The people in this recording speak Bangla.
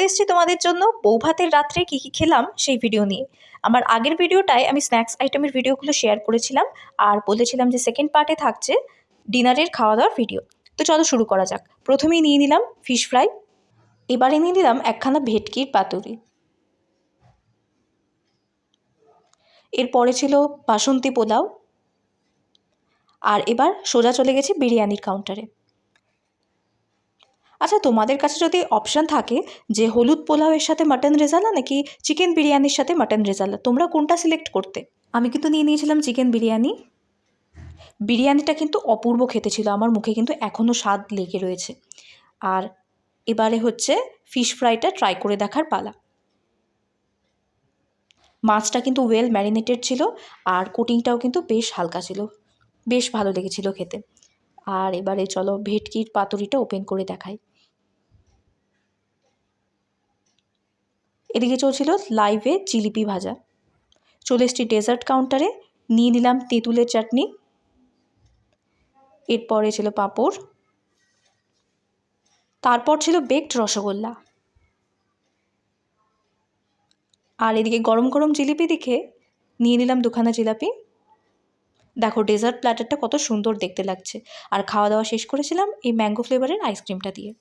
এসেছি তোমাদের জন্য বৌভাতের রাত্রে কী কী খেলাম সেই ভিডিও নিয়ে। আমার আগের ভিডিওটায় আমি স্ন্যাক্স আইটেমের ভিডিওগুলো শেয়ার করেছিলাম আর বলেছিলাম যে সেকেন্ড পার্টে থাকছে ডিনারের খাওয়া দাওয়ার ভিডিও। তো চলো শুরু করা যাক। প্রথমেই নিয়ে নিলাম ফিশ ফ্রাই, এবারে নিয়ে নিলাম একখানা ভেটকির পাতুরি, এরপরে ছিল বাসন্তী পোলাও, আর এবার সোজা চলে গেছি বিরিয়ানির কাউন্টারে। আচ্ছা, তোমাদের কাছে যদি অপশান থাকে যে হলুদ পোলাওয়ের সাথে মাটন রেজালা নাকি চিকেন বিরিয়ানির সাথে মাটন রেজালা, তোমরা কোনটা সিলেক্ট করতে? আমি কিন্তু নিয়ে নিয়েছিলাম চিকেন বিরিয়ানি। বিরিয়ানিটা কিন্তু অপূর্ব খেতে ছিল, আমার মুখে কিন্তু এখনও স্বাদ লেগে রয়েছে। আর এবারে হচ্ছে ফিশ ফ্রাইটা ট্রাই করে দেখার পালা। মাছটা কিন্তু ওয়েল ম্যারিনেটেড ছিল আর কোটিংটাও কিন্তু বেশ হালকা ছিল, বেশ ভালো লেগেছিল খেতে। আর এবারে চলো ভেটকির পাতুরিটা ওপেন করে দেখাই। এদিকে চলছিল লাইভে জিলিপি ভাজা। চলে এসছি ডেজার্ট কাউন্টারে, নিয়ে নিলাম তেঁতুলের চাটনি, এরপরে ছিল পাঁপড়, তারপর ছিল বেকড রসগোল্লা। আর এদিকে গরম গরম জিলিপি দেখে নিয়ে নিলাম দুখানা জিলাপি। দেখো ডেজার্ট প্ল্যাটারটা কত সুন্দর দেখতে লাগছে। আর খাওয়া দাওয়া শেষ করেছিলাম এই ম্যাঙ্গো ফ্লেভারের আইসক্রিমটা দিয়ে।